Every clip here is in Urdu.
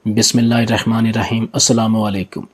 بسم اللہ الرحمن الرحیم۔ السلام علیکم۔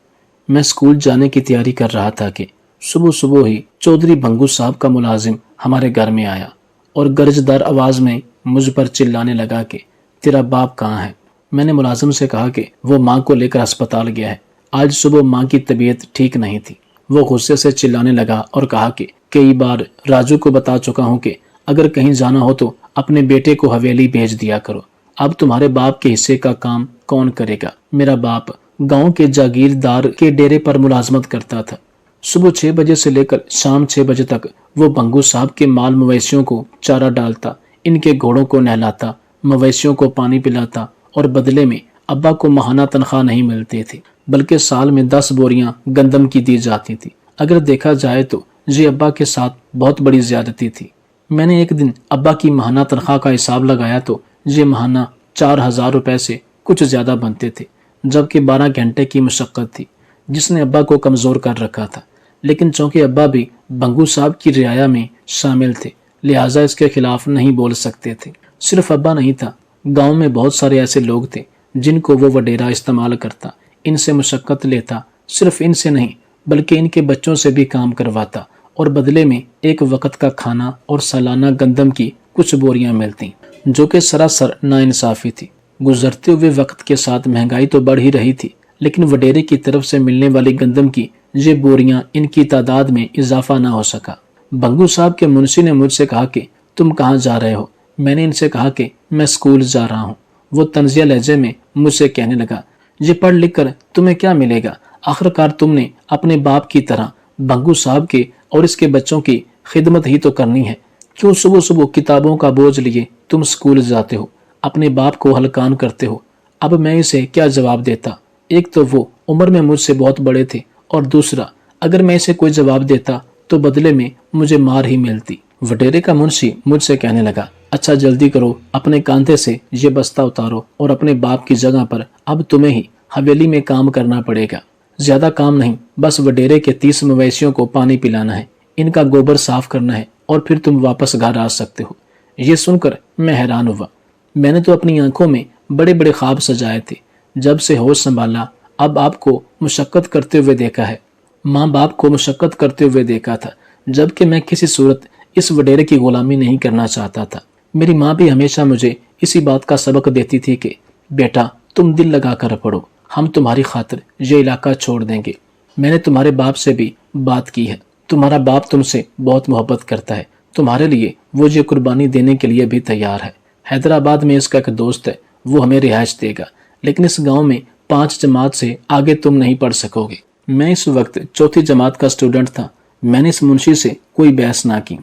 میں اسکول جانے کی تیاری کر رہا تھا کہ صبح ہی چودھری بھنگو صاحب کا ملازم ہمارے گھر میں آیا اور گرجدار آواز میں مجھ پر چلانے لگا کہ تیرا باپ کہاں ہے؟ میں نے ملازم سے کہا کہ وہ ماں کو لے کر ہسپتال گیا ہے، آج صبح ماں کی طبیعت ٹھیک نہیں تھی۔ وہ غصے سے چلانے لگا اور کہا کہ کئی بار راجو کو بتا چکا ہوں کہ اگر کہیں جانا ہو تو اپنے بیٹے کو حویلی بھیج دیا کرو، اب تمہارے باپ کے حصے کا کام کون کرے گا؟ میرا باپ گاؤں کے جاگیردار کے ڈیرے پر ملازمت کرتا تھا۔ صبح 6 بجے سے لے کر شام 6 بجے تک وہ بھنگو صاحب کے مال مویشیوں کو چارہ ڈالتا، ان کے گھوڑوں کو نہلاتا، مویشیوں کو پانی پلاتا اور بدلے میں ابا کو ماہانہ تنخواہ نہیں ملتی تھی بلکہ سال میں 10 بوریاں گندم کی دی جاتی تھی۔ اگر دیکھا جائے تو یہ ابا کے ساتھ بہت بڑی زیادتی تھی۔ میں نے ایک دن ابا کی ماہانہ تنخواہ کا حساب لگایا تو یہ ماہانہ 4000 روپے سے کچھ زیادہ بنتے تھے، جبکہ 12 گھنٹے کی مشقت تھی جس نے ابا کو کمزور کر رکھا تھا۔ لیکن چونکہ ابا بھی بھنگو صاحب کی رعایا میں شامل تھے لہٰذا اس کے خلاف نہیں بول سکتے تھے۔ صرف ابا نہیں تھا، گاؤں میں بہت سارے ایسے لوگ تھے جن کو وہ وڈیرا استعمال کرتا، ان سے مشقت لیتا، صرف ان سے نہیں بلکہ ان کے بچوں سے بھی کام کرواتا اور بدلے میں ایک وقت کا کھانا اور سالانہ گندم کی کچھ بوریاں ملتی، جو کہ سراسر ناانصافی تھی۔ گزرتے ہوئے وقت کے ساتھ مہنگائی تو بڑھ ہی رہی تھی، لیکن وڈیرے کی طرف سے ملنے والی گندم کی یہ بوریاں ان کی تعداد میں اضافہ نہ ہو سکا۔ بھنگو صاحب کے منشی نے مجھ سے کہا کہ تم کہاں جا رہے ہو؟ میں نے ان سے کہا کہ میں اسکول جا رہا ہوں۔ وہ طنزیہ لہجے میں مجھ سے کہنے لگا، یہ پڑھ لکھ کر تمہیں کیا ملے گا؟ آخرکار تم نے اپنے باپ کی طرح بھنگو صاحب کے اور اس کے بچوں کی خدمت ہی تو کرنی ہے۔ کیوں صبح کتابوں کا بوجھ لیے تم اسکول جاتے ہو، اپنے باپ کو ہلکان کرتے ہو؟ اب میں اسے کیا جواب دیتا؟ ایک تو وہ عمر میں مجھ سے بہت بڑے تھے اور دوسرا اگر میں اسے کوئی جواب دیتا تو بدلے میں مجھے مار ہی ملتی۔ وڈیرے کا منشی مجھ سے کہنے لگا، اچھا جلدی کرو، اپنے کاندھے سے یہ بستہ اتارو اور اپنے باپ کی جگہ پر اب تمہیں ہی حویلی میں کام کرنا پڑے گا۔ زیادہ کام نہیں، بس وڈیرے کے 30 مویشیوں کو پانی پلانا ہے، ان کا گوبر صاف کرنا ہے اور پھر تم واپس گھر آ سکتے ہو۔ یہ سن کر میں حیران ہوا۔ میں نے تو اپنی آنکھوں میں بڑے بڑے خواب سجائے تھے۔ جب سے ہوش سنبھالا اب آپ کو مشقت کرتے ہوئے دیکھا ہے، ماں باپ کو مشقت کرتے ہوئے دیکھا تھا، جبکہ میں کسی صورت اس وڈیرے کی غلامی نہیں کرنا چاہتا تھا۔ میری ماں بھی ہمیشہ مجھے اسی بات کا سبق دیتی تھی کہ بیٹا تم دل لگا کر پڑھو، ہم تمہاری خاطر یہ علاقہ چھوڑ دیں گے۔ میں نے تمہارے باپ سے بھی بات کی ہے، تمہارا باپ تم سے بہت محبت کرتا ہے، تمہارے لیے وہ یہ قربانی دینے کے لیے بھی تیار ہے۔ حیدرآباد میں اس کا ایک دوست ہے، وہ ہمیں رہائش دے گا، لیکن اس گاؤں میں 5 جماعت سے آگے تم نہیں پڑھ سکو گے۔ میں اس وقت 4تھی جماعت کا اسٹوڈنٹ تھا۔ میں نے اس منشی سے کوئی بحث نہ کی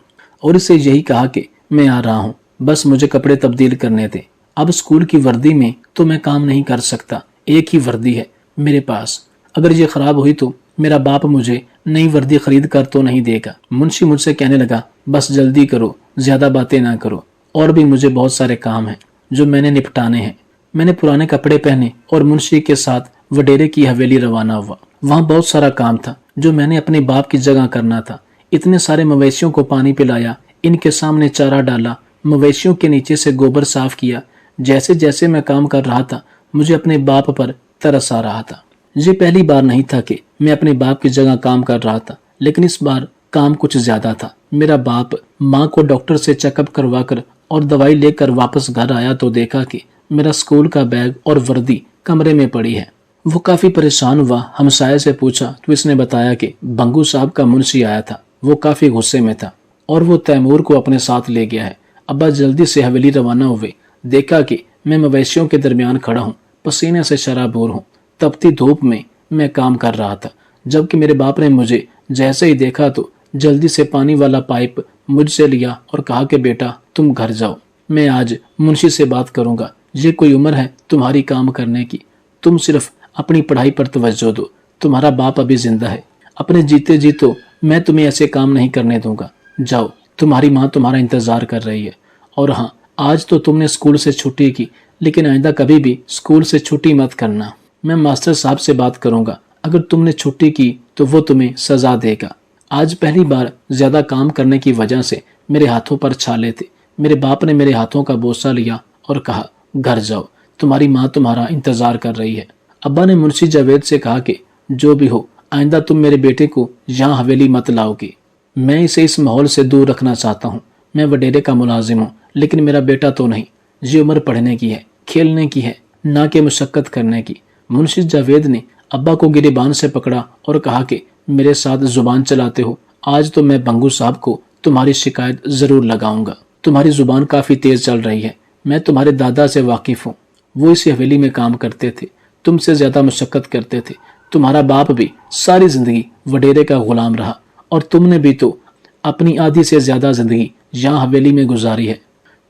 اور اسے یہی کہا کہ میں آ رہا ہوں، بس مجھے کپڑے تبدیل کرنے دے۔ اب اسکول کی وردی میں تو میں کام نہیں کر سکتا، ایک ہی وردی ہے میرے پاس، اگر یہ خراب ہوئی تو میرا باپ مجھے نئی وردی خرید کر تو نہیں دے گا۔ منشی مجھ سے کہنے لگا، بس جلدی کرو، زیادہ باتیں نہ کرو، اور بھی مجھے بہت سارے کام ہیں جو میں نے نپٹانے ہیں۔ میں نے پرانے کپڑے پہنے اور منشی کے ساتھ وڈیرے کی حویلی روانہ ہوا۔ وہاں بہت سارا کام تھا جو میں نے اپنے باپ کی جگہ کرنا تھا۔ اتنے سارے مویشیوں کو پانی پلایا، ان کے سامنے چارہ ڈالا، مویشیوں کے نیچے سے گوبر صاف کیا۔ جیسے جیسے میں کام کر رہا تھا مجھے اپنے باپ پر ترس آ رہا تھا۔ یہ پہلی بار نہیں تھا کہ میں اپنے باپ کی جگہ کام کر رہا تھا، لیکن اس بار کام کچھ زیادہ تھا۔ میرا باپ ماں کو ڈاکٹر سے چیک اپ کروا کر اور دوائی لے کر واپس گھر آیا تو دیکھا کہ میرا اسکول کا بیگ اور وردی کمرے میں پڑی ہے۔ وہ کافی پریشان ہوا، ہمسائے سے پوچھا تو اس نے بتایا کہ بھنگو صاحب کا منشی آیا تھا، وہ کافی غصے میں تھا اور وہ تیمور کو اپنے ساتھ لے گیا ہے۔ ابا جلدی سے حویلی روانہ ہوئے، دیکھا کہ میں مویشیوں کے درمیان کھڑا ہوں، پسینے سے شرابور ہوں، تپتی دھوپ میں میں کام کر رہا تھا، جبکہ میرے باپ نے مجھے جیسے ہی دیکھا تو جلدی سے پانی والا پائپ مجھ سے لیا اور کہا کہ بیٹا تم گھر جاؤ، میں آج منشی سے بات کروں گا، یہ کوئی عمر ہے تمہاری کام کرنے کی، تم صرف اپنی پڑھائی پر توجہ دو، تمہارا باپ ابھی زندہ ہے، اپنے جیتے جی تو میں تمہیں ایسے کام نہیں کرنے دوں گا، جاؤ، تمہاری ماں تمہارا انتظار کر رہی ہے۔ اور ہاں، آج تو تم نے اسکول سے چھٹی کی، لیکن آئندہ کبھی بھی اسکول سے چھٹی مت کرنا، میں ماسٹر صاحب سے بات کروں گا، اگر تم نے چھٹی کی تو وہ تمہیں سزا دے گا۔ آج پہلی بار زیادہ کام کرنے کی وجہ سے میرے ہاتھوں پر چھالے تھے۔ میرے باپ نے میرے ہاتھوں کا بوسہ لیا اور کہا، گھر جاؤ، تمہاری ماں تمہارا انتظار کر رہی ہے۔ ابا نے منشی جاوید سے کہا کہ جو بھی ہو آئندہ تم میرے بیٹے کو یہاں حویلی مت لاؤ گی، میں اسے اس ماحول سے دور رکھنا چاہتا ہوں۔ میں وڈیرے کا ملازم ہوں لیکن میرا بیٹا تو نہیں، یہ عمر پڑھنے کی ہے، کھیلنے کی ہے، نہ کہ مشقت کرنے کی۔ منشی جاوید نے ابا کو گریبان سے پکڑا اور کہا کہ میرے ساتھ زبان چلاتے ہو، آج تو میں بنگو صاحب کو تمہاری شکایت ضرور لگاؤں گا۔ تمہاری زبان کافی تیز چل رہی ہے، میں تمہارے دادا سے واقف ہوں، وہ اس حویلی میں کام کرتے تھے، تم سے زیادہ مشقت کرتے تھے۔ تمہارا باپ بھی ساری زندگی وڈیرے کا غلام رہا اور تم نے بھی تو اپنی آدھی سے زیادہ زندگی یہاں حویلی میں گزاری ہے۔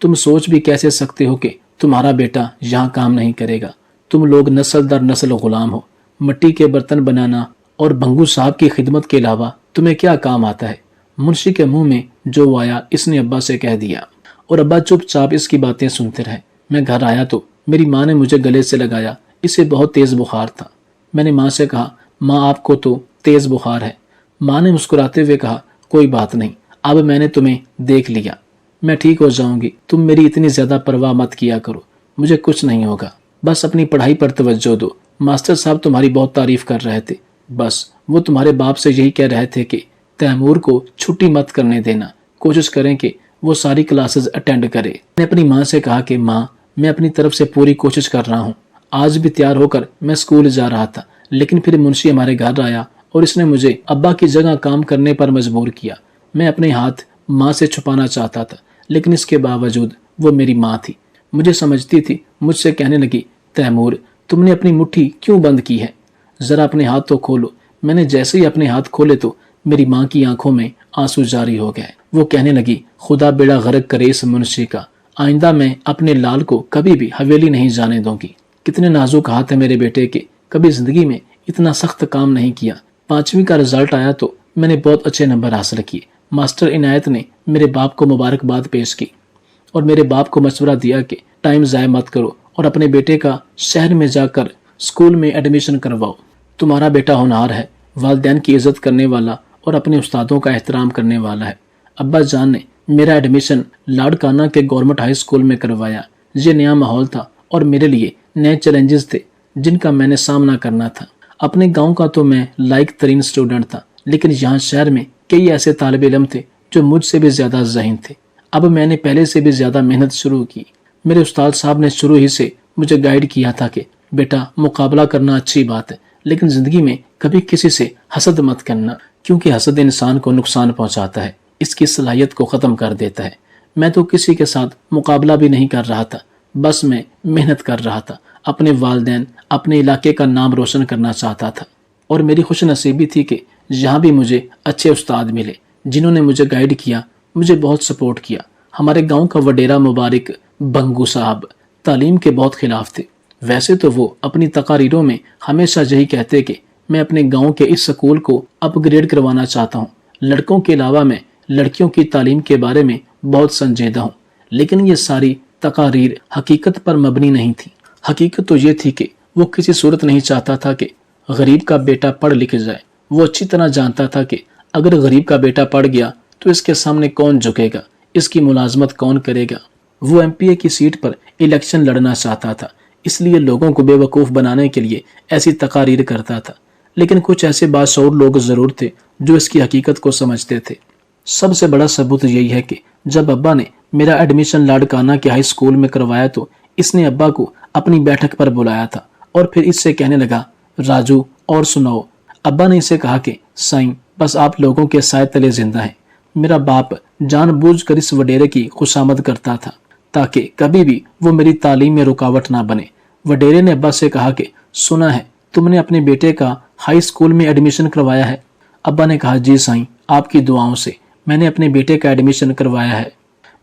تم سوچ بھی کیسے سکتے ہو کہ تمہارا بیٹا یہاں کام نہیں کرے گا؟ تم لوگ نسل در نسل غلام ہو، مٹی کے برتن بنانا اور بنگو صاحب کی خدمت کے علاوہ تمہیں کیا کام آتا ہے؟ منشی کے منہ میں جو آیا اس نے ابا سے کہہ دیا اور ابا چپ چاپ اس کی باتیں سنتے رہے۔ میں گھر آیا تو میری ماں نے مجھے گلے سے لگایا، اسے بہت تیز بخار تھا۔ میں نے ماں سے کہا ماں آپ کو تو تیز بخار ہے۔ ماں نے مسکراتے ہوئے کہا کوئی بات نہیں، اب میں نے تمہیں دیکھ لیا، میں ٹھیک ہو جاؤں گی، تم میری اتنی زیادہ پرواہ مت کیا کرو، مجھے کچھ نہیں ہوگا، بس اپنی پڑھائی پر توجہ دو۔ ماسٹر صاحب تمہاری بہت تعریف کر رہے تھے، بس وہ تمہارے باپ سے یہی کہہ رہے تھے کہ تیمور کو چھٹی مت کرنے دینا، کوشش کریں کہ وہ ساری کلاسز اٹینڈ کرے۔ میں نے اپنی ماں سے کہا کہ ماں میں اپنی طرف سے پوری کوشش کر رہا ہوں، آج بھی تیار ہو کر میں اسکول جا رہا تھا، لیکن پھر منشی ہمارے گھر آیا اور اس نے مجھے ابا کی جگہ کام کرنے پر مجبور کیا۔ میں اپنے ہاتھ ماں سے چھپانا چاہتا تھا لیکن اس کے باوجود وہ میری ماں تھی، مجھے سمجھتی تھی۔ مجھ سے کہنے لگی تیمور تم نے اپنی مٹھی کیوں بند کی ہے، ذرا اپنے ہاتھ تو کھولو۔ میں نے جیسے ہی اپنے ہاتھ کھولے تو میری ماں کی آنکھوں میں آنسو جاری ہو گئے۔ وہ کہنے لگی خدا بیڑا غرق کرے اس منشی کا، آئندہ میں اپنے لال کو کبھی بھی حویلی نہیں جانے دوں گی۔ کتنے نازک ہاتھ ہے میرے بیٹے کے، کبھی زندگی میں اتنا سخت کام نہیں کیا۔ 5ویں کا رزلٹ آیا تو میں نے بہت اچھے نمبر حاصل کیے۔ ماسٹر عنایت نے میرے باپ کو مبارکباد پیش کی اور میرے باپ کو مشورہ دیا کہ ٹائم ضائع مت کرو اور اپنے بیٹے کا شہر میں جا کر اسکول میں ایڈمیشن کرواؤ۔ تمہارا بیٹا ہونہار ہے، والدین کی عزت کرنے والا اور اپنے استادوں کا احترام کرنے والا ہے۔ ابا جان نے میرا ایڈمیشن لاڑکانہ کے گورنمنٹ ہائی اسکول میں کروایا۔ یہ نیا ماحول تھا اور میرے لیے نئے چیلنجز تھے جن کا میں نے سامنا کرنا تھا۔ اپنے گاؤں کا تو میں لائق ترین اسٹوڈنٹ تھا، لیکن یہاں شہر میں کئی ایسے طالب علم تھے جو مجھ سے بھی زیادہ ذہین تھے۔ اب میں نے پہلے سے بھی زیادہ محنت شروع کی۔ میرے استاد صاحب نے شروع ہی سے مجھے گائیڈ کیا تھا کہ بیٹا مقابلہ کرنا اچھی بات ہے لیکن زندگی میں کبھی کسی سے حسد مت کرنا، کیونکہ حسد انسان کو نقصان پہنچاتا ہے، اس کی صلاحیت کو ختم کر دیتا ہے۔ میں تو کسی کے ساتھ مقابلہ بھی نہیں کر رہا تھا، بس میں محنت کر رہا تھا، اپنے والدین اپنے علاقے کا نام روشن کرنا چاہتا تھا، اور میری خوش نصیبی تھی کہ یہاں بھی مجھے اچھے استاد ملے جنہوں نے مجھے گائیڈ کیا، مجھے بہت سپورٹ کیا۔ ہمارے گاؤں کا وڈیرا مبارک بنگو صاحب تعلیم کے بہت خلاف تھے، ویسے تو وہ اپنی تقاریروں میں ہمیشہ یہی کہتے کہ میں اپنے گاؤں کے اس سکول کو اپ گریڈ کروانا چاہتا ہوں، لڑکوں کے علاوہ میں لڑکیوں کی تعلیم کے بارے میں بہت سنجیدہ ہوں، لیکن یہ ساری تقاریر حقیقت پر مبنی نہیں تھی۔ حقیقت تو یہ تھی کہ وہ کسی صورت نہیں چاہتا تھا کہ غریب کا بیٹا پڑھ لکھ جائے۔ وہ اچھی طرح جانتا تھا کہ اگر غریب کا بیٹا پڑھ گیا تو اس کے سامنے کون جھکے گا، اس کی ملازمت کون کرے گا۔ وہ ایم پی اے کی سیٹ پر الیکشن لڑنا چاہتا تھا، اس لیے لوگوں کو بے وقوف بنانے کے لیے ایسی تقاریر کرتا تھا، لیکن کچھ ایسے باشعور لوگ ضرور تھے جو اس کی حقیقت کو سمجھتے تھے۔ سب سے بڑا ثبوت یہی ہے کہ جب ابا نے میرا ایڈمیشن لاڑکانہ کے ہائی اسکول میں کروایا تو اس نے ابا کو اپنی بیٹھک پر بلایا تھا اور پھر اس سے کہنے لگا راجو اور سناؤ۔ ابا نے اسے کہا کہ سائیں بس آپ لوگوں کے سائے تلے زندہ ہیں۔ میرا باپ جان بوجھ کر اس وڈیرے کی خوشامد کرتا تھا تاکہ کبھی بھی وہ میری تعلیم میں رکاوٹ نہ بنے۔ وڈیرے نے ابا سے کہا کہ سنا ہے تم نے اپنے بیٹے کا ہائی اسکول میں ایڈمیشن کروایا ہے؟ ابا نے کہا جی سائیں، آپ کی دعاؤں سے میں نے اپنے بیٹے کا ایڈمیشن کروایا ہے۔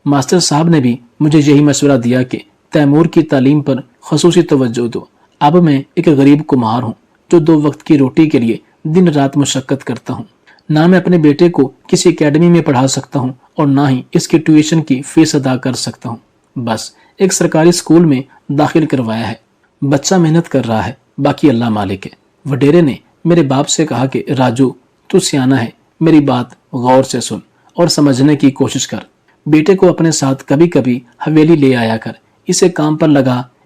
ماسٹر صاحب نے بھی مجھے یہی مشورہ دیا کہ تیمور کی تعلیم پر خصوصی توجہ دو۔ اب میں ایک غریب کمہار ہوں جو 2 وقت کی روٹی کے لیے دن رات مشقت کرتا ہوں، نہ میں اپنے بیٹے کو کسی اکیڈمی میں پڑھا سکتا ہوں اور نہ ہی اس کی ٹیوشن کی فیس ادا کر سکتا ہوں، بس ایک سرکاری اسکول میں داخل کروایا ہے۔ بچہ محنت کر رہا ہے، باقی اللہ مالک ہے۔ وڈیرے نے میرے باپ سے کہا کہ راجو تو سیانا ہے، میری بات غور سے سن اور سمجھنے کی کوشش کر۔ بیٹے کو اپنے ساتھ کبھی کبھی حویلی لے آیا کر، اسے کام پر لگا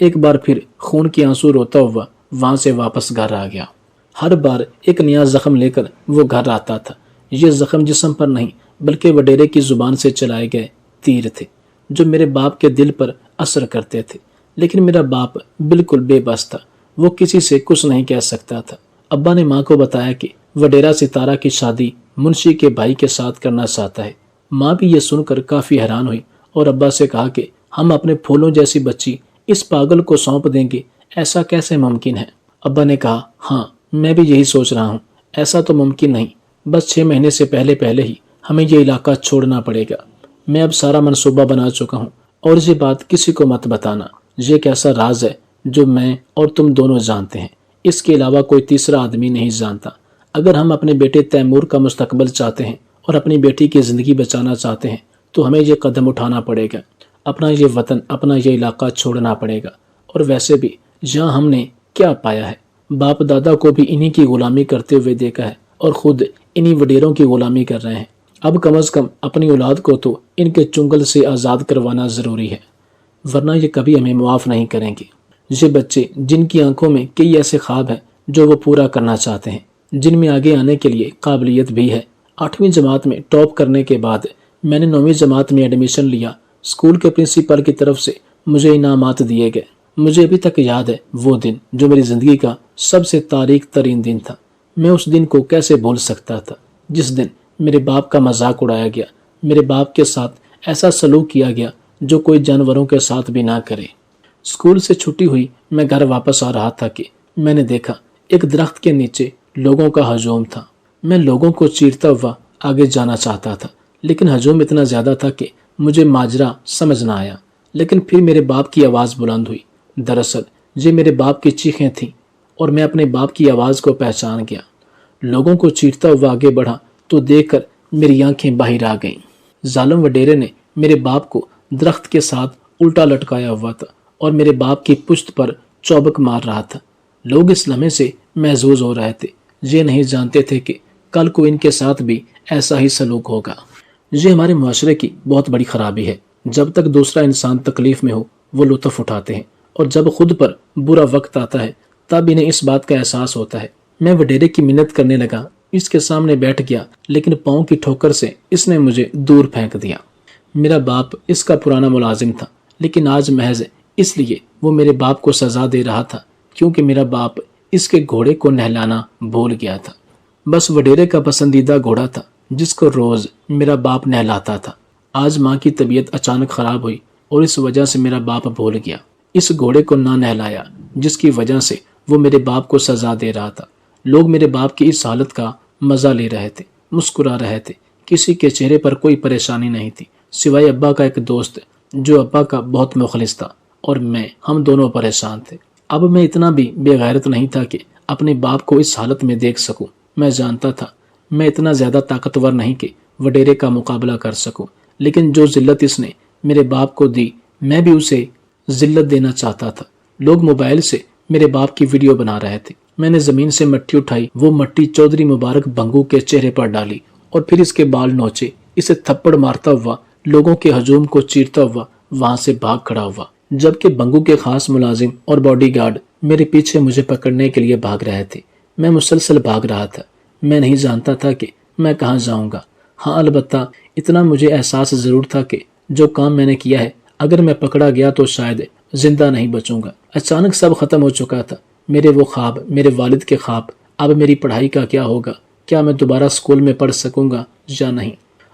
ایک بار پھر خون کے آنسو روتا ہوا وہاں سے واپس گھر آ گیا۔ ہر بار ایک نیا زخم لے کر وہ گھر آتا تھا۔ یہ زخم جسم پر نہیں بلکہ وڈیرے کی زبان سے چلائے گئے تیر تھے جو میرے باپ کے دل پر اثر کرتے تھے، لیکن میرا باپ بالکل بے بس تھا، وہ کسی سے کچھ نہیں کہہ سکتا تھا۔ ابا نے ماں کو بتایا کہ وڈیرا ستارہ کی شادی منشی کے بھائی کے ساتھ کرنا چاہتا ہے۔ ماں بھی یہ سن کر کافی حیران ہوئی اور ابا سے کہا کہ ہم اپنے پھولوں جیسی بچی اس پاگل کو سونپ دیں گے، ایسا کیسے ممکن ہے؟ ابا نے کہا ہاں میں بھی یہی سوچ رہا ہوں، ایسا تو ممکن نہیں، بس 6 مہینے سے پہلے ہی ہمیں یہ علاقہ چھوڑنا پڑے گا۔ میں اب سارا منصوبہ بنا چکا ہوں اور یہ بات کسی کو مت بتانا، یہ ایک ایسا راز ہے جو میں اور تم دونوں جانتے ہیں، اس کے علاوہ کوئی تیسرا آدمی نہیں جانتا۔ اگر ہم اپنے بیٹے تیمور کا مستقبل چاہتے ہیں اور اپنی بیٹی کی زندگی بچانا چاہتے ہیں تو ہمیں یہ قدم اٹھانا پڑے گا، اپنا یہ وطن، اپنا یہ علاقہ چھوڑنا پڑے گا۔ اور ویسے بھی یہاں ہم نے کیا پایا ہے؟ باپ دادا کو بھی انہی کی غلامی کرتے ہوئے دیکھا ہے اور خود انہی وڈیروں کی غلامی کر رہے ہیں۔ اب کم از کم اپنی اولاد کو تو ان کے چنگل سے آزاد کروانا ضروری ہے، ورنہ یہ کبھی ہمیں معاف نہیں کریں گے۔ یہ بچے جن کی آنکھوں میں کئی ایسے خواب ہیں جو وہ پورا کرنا چاہتے ہیں، جن میں آگے آنے کے لیے قابلیت بھی ہے۔ 8ویں جماعت میں ٹاپ کرنے کے بعد میں نے 9ویں جماعت میں ایڈمیشن لیا۔ اسکول کے پرنسپل کی طرف سے مجھے انعامات دیے گئے۔ مجھے ابھی تک یاد ہے وہ دن جو میری زندگی کا سب سے تاریک ترین دن تھا۔ میں اس دن کو کیسے بھول سکتا تھا جس دن میرے باپ کا مذاق اڑایا گیا، میرے باپ کے ساتھ ایسا سلوک کیا گیا جو کوئی جانوروں کے ساتھ بھی نہ کرے۔ اسکول سے چھٹی ہوئی میں گھر واپس آ رہا تھا کہ میں نے دیکھا ایک درخت کے نیچے لوگوں کا ہجوم تھا۔ میں لوگوں کو چیرتا ہوا آگے جانا چاہتا تھا، لیکن ہجوم اتنا زیادہ تھا کہ مجھے ماجرا سمجھ نہ آیا۔ لیکن پھر میرے باپ کی آواز بلند ہوئی۔ دراصل یہ میرے باپ کی چیخیں تھیں اور میں اپنے باپ کی آواز کو پہچان گیا۔ لوگوں کو چیرتا ہوا آگے بڑھا تو دیکھ کر میری آنکھیں باہر آ گئیں۔ ظالم وڈیرے نے میرے باپ کو درخت کے ساتھ الٹا لٹکایا ہوا تھا اور میرے باپ کی پشت پر چوبک مار رہا تھا۔ لوگ اس لمحے سے محظوظ ہو رہے تھے، یہ نہیں جانتے تھے کہ کل کو ان کے ساتھ بھی ایسا ہی سلوک ہوگا۔ یہ ہمارے معاشرے کی بہت بڑی خرابی ہے۔ جب تک دوسرا انسان تکلیف میں ہو وہ لطف اٹھاتے ہیں، اور جب خود پر برا وقت آتا ہے تب انہیں اس بات کا احساس ہوتا ہے۔ میں وڈیرے کی منت کرنے لگا، اس کے سامنے بیٹھ گیا، لیکن پاؤں کی ٹھوکر سے اس نے مجھے دور پھینک دیا۔ میرا باپ اس کا پرانا ملازم تھا، لیکن آج محض اس لیے وہ میرے باپ کو سزا دے رہا تھا کیونکہ میرا باپ اس کے گھوڑے کو نہلانا بھول گیا تھا۔ بس وڈیرے کا پسندیدہ گھوڑا تھا جس کو روز میرا باپ نہلاتا تھا۔ آج ماں کی طبیعت اچانک خراب ہوئی اور اس وجہ سے میرا باپ بھول گیا، اس گھوڑے کو نہ نہلایا، جس کی وجہ سے وہ میرے باپ کو سزا دے رہا تھا۔ لوگ میرے باپ کی اس حالت کا مزہ لے رہے تھے، مسکرا رہے تھے، کسی کے چہرے پر کوئی پریشانی نہیں تھی سوائے ابا کا ایک دوست جو ابا کا بہت مخلص تھا، اور ہم دونوں پریشان تھے۔ اب میں اتنا بھی بے غیرت نہیں تھا کہ اپنے باپ کو اس حالت میں دیکھ سکوں۔ میں جانتا تھا میں اتنا زیادہ طاقتور نہیں کہ وڈیرے کا مقابلہ کر سکوں، لیکن جو ذلت اس نے میرے باپ کو دی میں بھی اسے ذلت دینا چاہتا تھا۔ لوگ موبائل سے میرے باپ کی ویڈیو بنا رہے تھے۔ میں نے زمین سے مٹی اٹھائی، وہ مٹی چودھری مبارک بھنگو کے چہرے پر ڈالی اور پھر اس کے بال نوچے، اسے تھپڑ مارتا ہوا لوگوں کے ہجوم کو چیرتا ہوا وہاں سے بھاگ کھڑا ہوا، جبکہ بھنگو کے خاص ملازم اور باڈی گارڈ میرے پیچھے مجھے پکڑنے کے لیے بھاگ رہے تھے۔ میں مسلسل بھاگ رہا تھا، میں نہیں جانتا تھا کہ میں کہاں جاؤں گا۔ ہاں البتہ اتنا مجھے احساس ضرور تھا کہ جو کام میں نے کیا ہے اگر میں پکڑا گیا تو شاید زندہ نہیں بچوں گا۔ اچانک سب ختم ہو چکا تھا، میرے وہ خواب، میرے والد کے خواب۔ اب میری پڑھائی کا کیا ہوگا؟ کیا میں دوبارہ اسکول میں پڑھ سکوں گا یا نہیں؟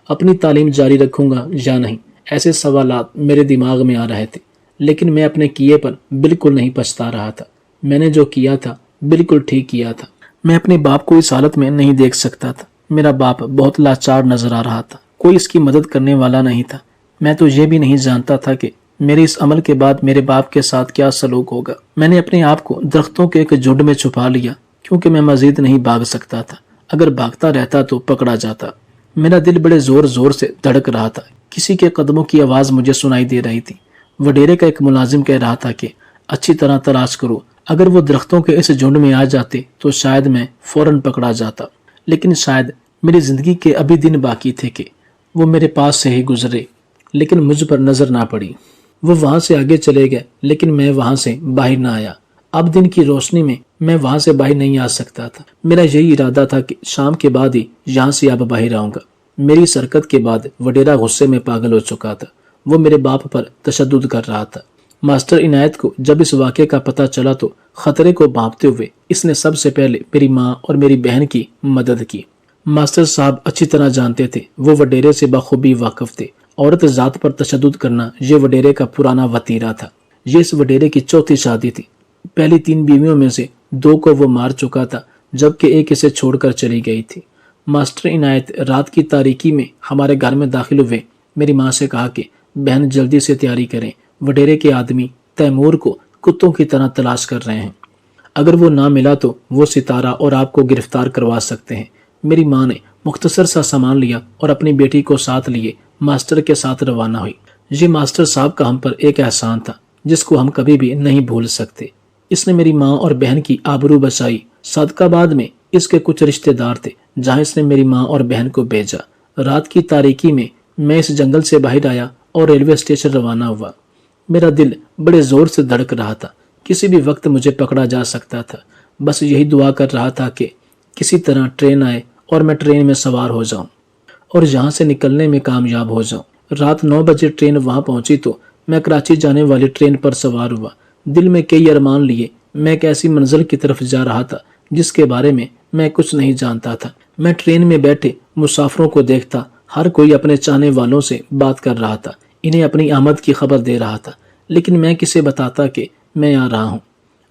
اپنی تعلیم جاری رکھوں گا یا نہیں؟ ایسے سوالات میرے دماغ میں آ رہے تھے، لیکن میں اپنے کیے پر بالکل نہیں پچھتا رہا تھا۔ میں نے جو کیا تھا بالکل ٹھیک کیا تھا۔ میں اپنے باپ کو اس حالت میں نہیں دیکھ سکتا تھا۔ میرا باپ بہت لاچار نظر آ رہا تھا، کوئی اس کی مدد کرنے والا نہیں تھا۔ میں تو یہ بھی نہیں جانتا تھا کہ میرے اس عمل کے بعد میرے باپ کے ساتھ کیا سلوک ہوگا۔ میں نے اپنے آپ کو درختوں کے ایک جھنڈ میں چھپا لیا کیونکہ میں مزید نہیں بھاگ سکتا تھا۔ اگر بھاگتا رہتا تو پکڑا جاتا۔ میرا دل بڑے زور زور سے دھڑک رہا تھا، کسی کے قدموں کی آواز مجھے سنائی دے رہی تھی۔ وڈیرے کا ایک ملازم کہہ رہا تھا کہ اچھی طرح تلاش کرو، اگر وہ درختوں کے اس جھنڈ میں آ جاتے تو شاید میں فوراً پکڑا جاتا، لیکن شاید میری زندگی کے ابھی دن باقی تھے کہ وہ میرے پاس سے ہی گزرے، لیکن مجھ پر نظر نہ پڑی۔ وہ وہاں سے آگے چلے گئے لیکن میں وہاں سے باہر نہ آیا۔ اب دن کی روشنی میں وہاں سے باہر نہیں آ سکتا تھا۔ میرا یہی ارادہ تھا کہ شام کے بعد ہی یہاں سے اب باہر آؤں گا۔ میری اس حرکت کے بعد وڈیرا غصے میں پاگل ہو چکا تھا۔ وہ میرے باپ پر تشدد کر رہا تھا۔ ماسٹر عنایت کو جب اس واقعے کا پتہ چلا تو خطرے کو بھانپتے ہوئے اس نے سب سے پہلے میری ماں اور میری بہن کی مدد کی۔ ماسٹر صاحب اچھی طرح جانتے تھے، وہ وڈیرے سے بخوبی واقف تھے۔ عورت ذات پر تشدد کرنا یہ وڈیرے کا پرانا وتیرہ تھا۔ یہ اس وڈیرے کی چوتھی شادی تھی۔ پہلی 3 بیویوں میں سے 2 کو وہ مار چکا تھا جبکہ ایک اسے چھوڑ کر چلی گئی تھی۔ ماسٹر عنایت رات کی تاریکی میں ہمارے گھر میں داخل ہوئے۔ میری ماں سے کہا کہ بہن جلدی سے تیاری کریں، وڈیرے کے آدمی تیمور کو کتوں کی طرح تلاش کر رہے ہیں۔ اگر وہ نہ ملا تو وہ ستارہ اور آپ کو گرفتار کروا سکتے ہیں۔ میری ماں نے مختصر سا سامان لیا اور اپنی بیٹی کو ساتھ لیے ماسٹر کے ساتھ روانہ ہوئی۔ یہ ماسٹر صاحب کا ہم پر ایک احسان تھا جس کو ہم کبھی بھی نہیں بھول سکتے۔ اس نے میری ماں اور بہن کی آبرو بچائی۔ صدقہ بعد میں اس کے کچھ رشتہ دار تھے جہاں اس نے میری ماں اور بہن کو بھیجا۔ رات کی تاریکی میں اس جنگل سے باہر آیا اور ریلوے اسٹیشن روانہ ہوا۔ میرا دل بڑے زور سے دھڑک رہا تھا، کسی بھی وقت مجھے پکڑا جا سکتا تھا۔ بس یہی دعا کر رہا تھا کہ کسی طرح ٹرین آئے اور میں ٹرین میں سوار ہو جاؤں اور یہاں سے نکلنے میں کامیاب ہو جاؤں۔ رات 9 بجے ٹرین وہاں پہنچی تو میں کراچی جانے والی ٹرین پر سوار ہوا۔ دل میں کئی ارمان لیے میں ایک ایسی منزل کی طرف جا رہا تھا جس کے بارے میں کچھ نہیں جانتا تھا۔ میں ٹرین میں بیٹھے مسافروں کو دیکھتا، ہر کوئی اپنے چاہنے والوں سے بات کر رہا تھا، انہیں اپنی آمد کی خبر دے رہا تھا، لیکن میں کسے بتاتا کہ میں آ رہا ہوں؟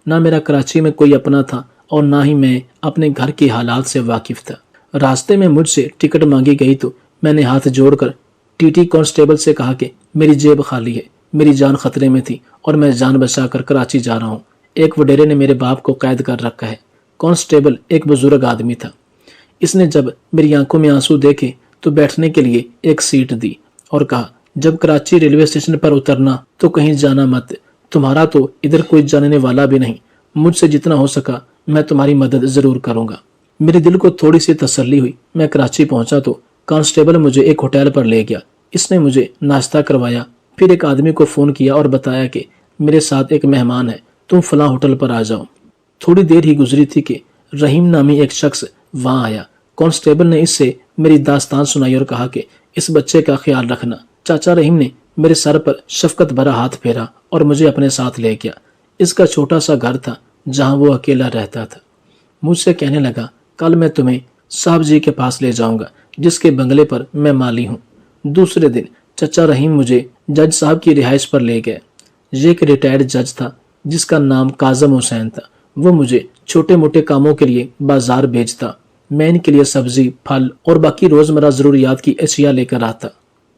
نہ میرا کراچی میں کوئی اپنا تھا اور نہ ہی میں اپنے گھر کے حالات سے واقف تھا۔ راستے میں مجھ سے ٹکٹ مانگی گئی تو میں نے ہاتھ جوڑ کر ٹی کانسٹیبل سے کہا کہ میری جیب خالی ہے، میری جان خطرے میں تھی اور میں جان بچا کر کراچی جا رہا ہوں۔ ایک وڈیرے نے میرے باپ کو قید کر رکھا ہے۔ کانسٹیبل ایک بزرگ آدمی تھا۔ اس نے جب میری آنکھوں میں آنسو دیکھے تو بیٹھنے کے لیے ایک سیٹ دی اور کہا، جب کراچی ریلوے اسٹیشن پر اترنا تو کہیں جانا مت، تمہارا تو ادھر کوئی جاننے والا بھی نہیں، مجھ سے جتنا ہو سکا میں تمہاری مدد ضرور کروں گا۔ میرے دل کو تھوڑی سی تسلی ہوئی۔ میں کراچی پہنچا تو کانسٹیبل مجھے ایک ہوٹل پر لے گیا۔ اس نے مجھے ناشتہ کروایا، پھر ایک آدمی کو فون کیا اور بتایا کہ میرے ساتھ ایک مہمان ہے، تم فلاں ہوٹل پر آ جاؤ۔ تھوڑی دیر ہی گزری تھی کہ رحیم نامی ایک شخص وہاں آیا۔ کانسٹیبل نے اس سے میری داستان سنائی اور کہا کہ اس بچے کا خیال رکھنا۔ چاچا رحیم نے میرے سر پر شفقت بھرا ہاتھ پھیرا اور مجھے اپنے ساتھ لے گیا۔ اس کا چھوٹا سا گھر تھا جہاں وہ اکیلا رہتا تھا۔ مجھ سے کہنے لگا، کل میں تمہیں صاحب جی کے پاس لے جاؤں گا جس کے بنگلے پر میں مالی ہوں۔ دوسرے دن چچا رحیم مجھے جج صاحب کی رہائش پر لے گئے۔ یہ ایک ریٹائرڈ جج تھا جس کا نام کاظم حسین تھا۔ وہ مجھے چھوٹے موٹے کاموں کے لیے بازار بھیجتا، میں ان کے لیے سبزی، پھل اور باقی روزمرہ ضروریات کی اشیاء لے کر آتا۔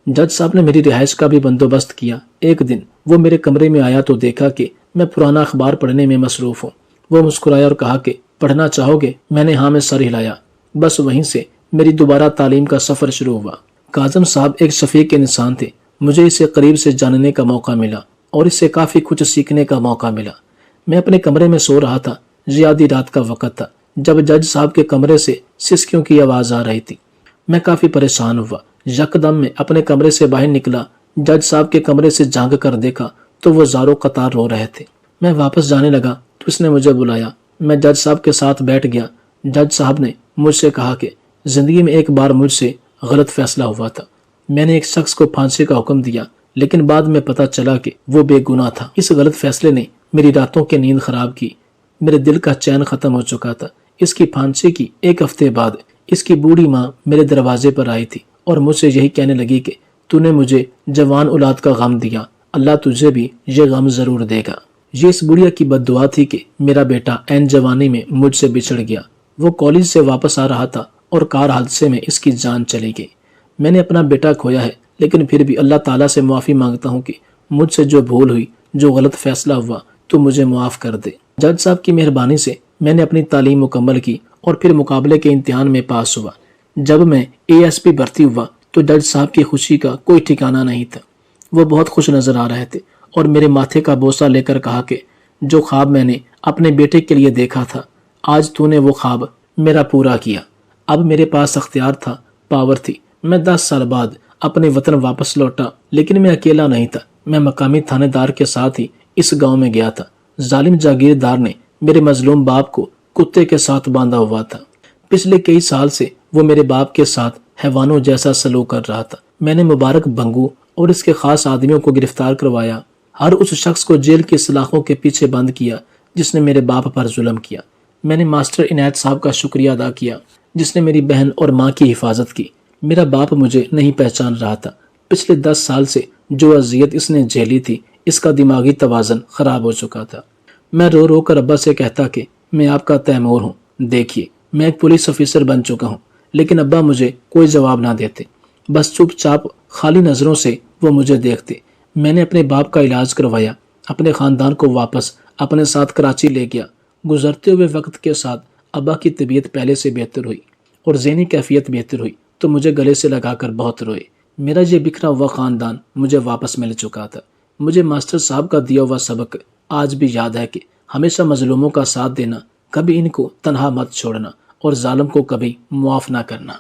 جج صاحب نے میری رہائش کا بھی بندوبست کیا۔ ایک دن وہ میرے کمرے میں آیا تو دیکھا کہ میں پرانا اخبار پڑھنے میں مصروف ہوں۔ وہ مسکرایا اور کہا کہ پڑھنا چاہو گے؟ میں نے ہاں میں سر ہلایا۔ بس وہیں سے میری دوبارہ تعلیم کا سفر شروع ہوا۔ کاظم صاحب ایک شفیق انسان تھے۔ مجھے اسے قریب سے جاننے کا موقع ملا اور اس سے کافی کچھ سیکھنے کا موقع ملا۔ میں اپنے کمرے میں سو رہا تھا۔ زیادی رات کا وقت تھا جب جج صاحب کے کمرے سے سسکیوں کی آواز آ رہی تھی۔ میں کافی پریشان ہوا۔ یکدم میں اپنے کمرے سے باہر نکلا۔ جج صاحب کے کمرے سے جھانک کر دیکھا تو وہ زاروں قطار رو رہے تھے۔ میں واپس جانے لگا تو اس نے مجھے بلایا۔ میں جج صاحب کے ساتھ بیٹھ گیا۔ جج صاحب نے مجھ سے کہا کہ زندگی میں ایک بار مجھ سے غلط فیصلہ ہوا تھا۔ میں نے ایک شخص کو پھانسی کا حکم دیا لیکن بعد میں پتہ چلا کہ وہ بے گناہ تھا۔ اس غلط فیصلے نے میری راتوں کی نیند خراب کی۔ میرے دل کا چین ختم ہو چکا تھا۔ اس کی پھانسی کی 1 ہفتے بعد اس کی بوڑھی ماں میرے دروازے پر آئی تھی اور مجھ سے یہی کہنے لگی کہ تو نے مجھے جوان اولاد کا غم دیا، اللہ تجھے بھی یہ غم ضرور دے گا۔ یہ اس بڑھیا کی بد دعا تھی کہ میرا بیٹا عین جوانی میں مجھ سے بچھڑ گیا۔ وہ کالج سے واپس آ رہا تھا اور کار حادثے میں اس کی جان چلی گئی۔ میں نے اپنا بیٹا کھویا ہے لیکن پھر بھی اللہ تعالیٰ سے معافی مانگتا ہوں کہ مجھ سے جو بھول ہوئی، جو غلط فیصلہ ہوا، تو مجھے معاف کر دے۔ جج صاحب کی مہربانی سے میں نے اپنی تعلیم مکمل کی اور پھر مقابلے کے امتحان میں پاس ہوا۔ جب میں ASP بھرتی ہوا تو جج صاحب کی خوشی کا کوئی ٹھکانہ نہیں تھا۔ وہ بہت خوش نظر آ رہے تھے اور میرے ماتھے کا بوسہ لے کر کہا کہ جو خواب میں نے اپنے بیٹے کے لیے دیکھا تھا، آج تو نے وہ خواب میرا پورا کیا۔ اب میرے پاس اختیار تھا، پاور تھی۔ میں 10 سال بعد اپنے وطن واپس لوٹا، لیکن میں اکیلا نہیں تھا۔ میں مقامی تھانے دار کے ساتھ ہی اس گاؤں میں گیا تھا۔ ظالم جاگیردار نے میرے مظلوم باپ کو کتے کے ساتھ باندھا ہوا تھا۔ پچھلے کئی سال سے وہ میرے باپ کے ساتھ حیوانوں جیسا سلوک کر رہا تھا۔ میں نے مبارک بنگو اور اس کے خاص آدمیوں کو گرفتار کروایا، ہر اس شخص کو جیل کی سلاخوں کے پیچھے بند کیا جس نے میرے باپ پر ظلم کیا۔ میں نے ماسٹر عنایت صاحب کا شکریہ ادا کیا جس نے میری بہن اور ماں کی حفاظت کی۔ میرا باپ مجھے نہیں پہچان رہا تھا۔ پچھلے 10 سال سے جو اذیت اس نے جھیلی تھی، اس کا دماغی توازن خراب ہو چکا تھا۔ میں رو رو کر ابا سے کہتا کہ میں آپ کا تیمور ہوں، دیکھیے میں ایک پولیس آفیسر بن چکا ہوں، لیکن ابا مجھے کوئی جواب نہ دیتے، بس چپ چاپ خالی نظروں سے وہ مجھے دیکھتے۔ میں نے اپنے باپ کا علاج کروایا، اپنے خاندان کو واپس اپنے ساتھ کراچی لے گیا۔ گزرتے ہوئے وقت کے ساتھ ابا کی طبیعت پہلے سے بہتر ہوئی اور ذہنی کیفیت بہتر ہوئی تو مجھے گلے سے لگا کر بہت روئے۔ میرا یہ بکھرا ہوا خاندان مجھے واپس مل چکا تھا۔ مجھے ماسٹر صاحب کا دیا ہوا سبق آج بھی یاد ہے کہ ہمیشہ مظلوموں کا ساتھ دینا، کبھی ان کو تنہا مت چھوڑنا اور ظالم کو کبھی معاف نہ کرنا۔